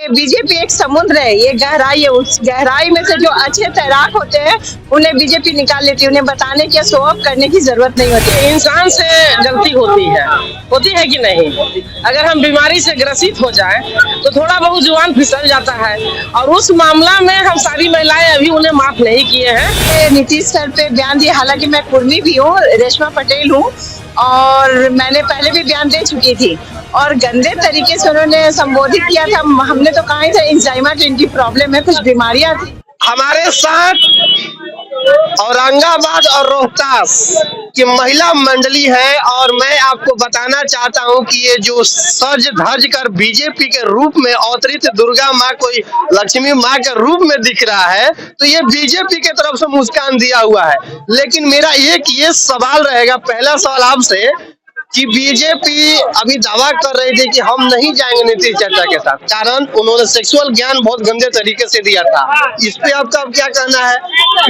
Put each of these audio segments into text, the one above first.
BJP एक समुद्र है, ये गहराई है। उस गहराई में से जो अच्छे तैराक होते हैं उन्हें बीजेपी निकाल लेती है। उन्हें बताने की, शो ऑफ करने की जरूरत नहीं होती। इंसान से गलती होती है कि नहीं। अगर हम बीमारी से ग्रसित हो जाए तो थोड़ा बहुत जुबान फिसल जाता है, और उस मामला में हम सारी महिलाएं अभी उन्हें माफ नहीं किए हैं। नीतीश सर पे बयान दिया, हालांकि मैं कुर्मी भी हूँ, रेशमा पटेल हूँ, और मैंने पहले भी बयान दे चुकी थी, और गंदे तरीके से उन्होंने संबोधित किया था। हमने तो कहा था इंजाइमा की इनकी प्रॉब्लम है, कुछ बीमारियां थी। हमारे साथ औरंगाबाद और रोहतास की महिला मंडली है, और मैं आपको बताना चाहता हूं कि ये जो सज धज कर बीजेपी के रूप में अवतरित दुर्गा माँ कोई लक्ष्मी माँ के रूप में दिख रहा है, तो ये बीजेपी के तरफ से मुस्कान दिया हुआ है। लेकिन मेरा एक ये सवाल रहेगा, पहला सवाल आपसे, कि बीजेपी अभी दावा कर रही थी कि हम नहीं जाएंगे नीतीश चाचा के साथ, कारण उन्होंने सेक्सुअल ज्ञान बहुत गंदे तरीके से दिया था। इस पे आपका अब क्या कहना है?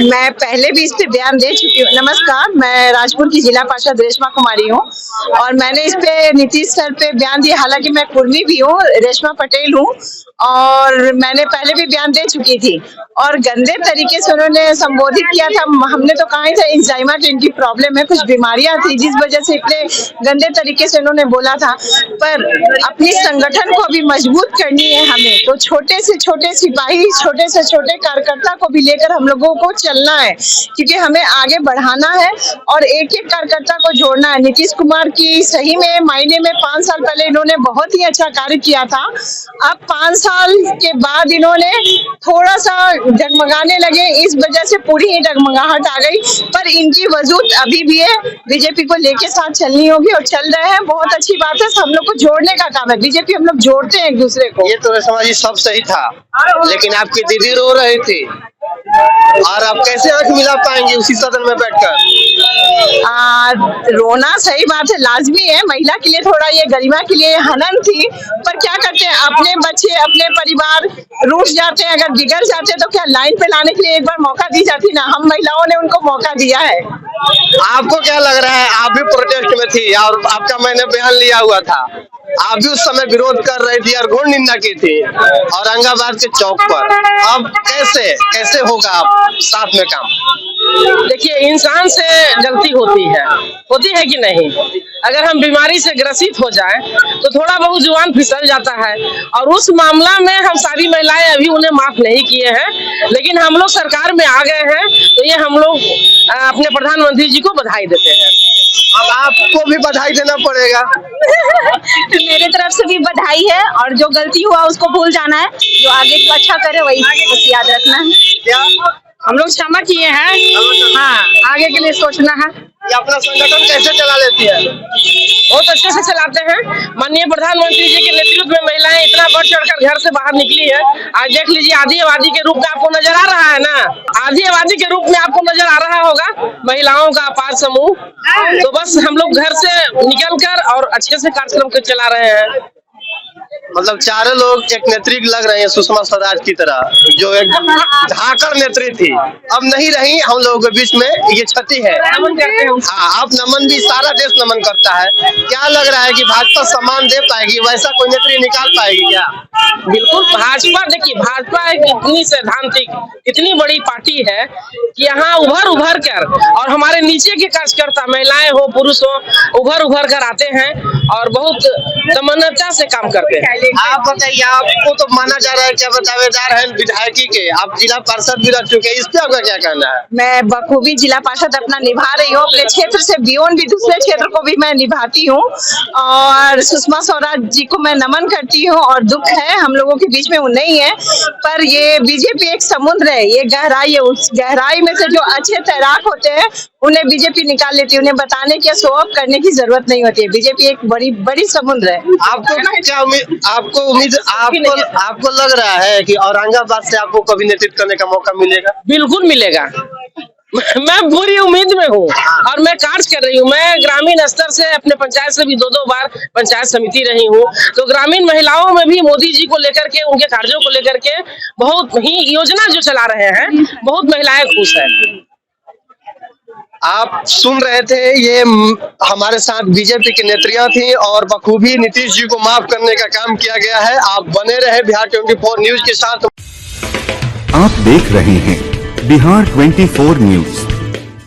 मैं पहले भी इस पे बयान दे चुकी हूँ। नमस्कार, मैं राजपुर की जिला पार्षद रेशमा कुमारी हूँ, और मैंने इस पे नीतीश सर पे बयान दिया, हालांकि मैं कुर्मी भी हूँ, रेशमा पटेल हूँ, और मैंने पहले भी बयान दे चुकी थी, और गंदे तरीके से उन्होंने संबोधित किया था। हमने तो कहा था इंजाइमा की इनकी प्रॉब्लम है, कुछ बीमारियां थी, जिस वजह से इतने गंदे तरीके से उन्होंने बोला था। पर अपनी संगठन को भी मजबूत करनी है हमें, तो छोटे से छोटे सिपाही, छोटे से छोटे कार्यकर्ता को भी लेकर हम लोगों को चलना है, क्योंकि हमें आगे बढ़ाना है और एक एक कार्यकर्ता को जोड़ना है। नीतीश कुमार की सही में मायने में 5 साल पहले इन्होंने बहुत ही अच्छा कार्य किया था। अब 5 साल के बाद इन्होंने थोड़ा सा डगमगाने लगे, इस वजह से पूरी ही डगमगाहट आ गई। पर इनकी वजूद अभी भी है, बीजेपी को लेके साथ चलनी होगी, और चल रहे हैं। बहुत अच्छी बात है, हम लोग को जोड़ने का काम है। बीजेपी हम लोग जोड़ते हैं एक दूसरे को। ये तो समाज सब सही था, लेकिन आपकी दीदी रो रही थी, और आप कैसे आंख मिला पाएंगे उसी सदन में बैठकर? रोना सही बात है, लाजमी है। महिला के लिए थोड़ा ये गरिमा के लिए हनन थी, पर क्या करते हैं, अपने बच्चे, अपने परिवार रूठ जाते हैं। अगर बिगड़ जाते हैं तो क्या लाइन पे लाने के लिए एक बार मौका दी जाती ना। हम महिलाओं ने उनको मौका दिया है। आपको क्या लग रहा है, आप भी प्रोटेस्ट में थी और आपका मैंने बयान लिया हुआ था, आप भी उस समय विरोध कर रही थी और घोर निंदा की थी औरंगाबाद के चौक पर। अब कैसे होगा आप साथ में काम? देखिए, इंसान से गलती होती है कि नहीं। अगर हम बीमारी से ग्रसित हो जाए तो थोड़ा बहुत जुबान फिसल जाता है, और उस मामला में हम सारी महिलाएं अभी उन्हें माफ नहीं किए हैं। लेकिन हम लोग सरकार में आ गए हैं, तो ये हम लोग अपने प्रधानमंत्री जी को बधाई देते हैं। अब आपको भी बधाई देना पड़ेगा। मेरे तरफ से भी बधाई है, और जो गलती हुआ उसको भूल जाना है, जो आगे को अच्छा करे वही बस याद रखना है। क्या हम लोग क्षमा किए हैं, हाँ, आगे के लिए सोचना है। ये अपना संगठन कैसे चला लेती है? बहुत अच्छे से चलाते हैं। माननीय प्रधानमंत्री जी के नेतृत्व में महिलाएं इतना बढ़ चढ़कर घर से बाहर निकली है। आज देख लीजिए, आधी आबादी के रूप में आपको नजर आ रहा है ना, आधी आबादी के रूप में आपको नजर आ रहा होगा महिलाओं का अपार समूह। तो बस हम लोग घर से निकलकर और अच्छे से कार्यक्रम को चला रहे हैं। मतलब चारों लोग एक नेत्री लग रहे हैं, सुषमा स्वराज की तरह, जो एक धाकड़ नेत्री थी, अब नहीं रही हम लोगों के बीच में। ये क्षति है। नमन करते हैं। हाँ, आप नमन भी, सारा देश नमन करता है। क्या लग रहा है कि भाजपा सम्मान दे पाएगी, वैसा कोई नेत्री निकाल पाएगी क्या? बिल्कुल, भाजपा, देखिए, भाजपा एक इतनी सैद्धांतिक, इतनी बड़ी पार्टी है कि यहाँ उभर कर, और हमारे नीचे के कार्यकर्ता, महिलाएं हो पुरुष हो, उभर कर आते हैं और बहुत तमन्नता से काम करते हैं। आप बताइए, आपको तो माना जा रहा है कि आप दावेदार हैं विधायकी के, आप जिला पार्षद भी रह चुके हैं, इस पे आपका क्या कहना है? मैं बखूबी जिला पार्षद अपना निभा रही हूँ, अपने क्षेत्र से बियॉन्ड भी दूसरे क्षेत्र को भी मैं निभाती हूँ, और सुषमा स्वराज जी को मैं नमन करती हूँ। और दुख है हम लोगों के बीच में वो नहीं है, पर ये बीजेपी एक समुद्र है, ये गहराई है। उस गहराई में से जो अच्छे तैराक होते हैं उन्हें बीजेपी निकाल लेती है। उन्हें बताने की, शो ऑफ करने की जरूरत नहीं होती है। बीजेपी एक बड़ी समुद्र है। आपको क्या आपको लग रहा है कि औरंगाबाद से आपको कभी नेतृत्व करने का मौका मिलेगा? बिल्कुल मिलेगा। मैं पूरी उम्मीद में हूँ, और मैं कार्य कर रही हूँ। मैं ग्रामीण स्तर से अपने पंचायत से भी 2 बार पंचायत समिति रही हूँ, तो ग्रामीण महिलाओं में भी मोदी जी को लेकर के, उनके कार्यों को लेकर के बहुत ही योजना जो चला रहे हैं, बहुत महिलाएं खुश है। आप सुन रहे थे, ये हमारे साथ बीजेपी की नेत्रियां थी और बखूबी नीतीश जी को माफ करने का काम किया गया है। आप बने रहे बिहार 24 न्यूज के साथ। आप देख रहे हैं बिहार 24 न्यूज।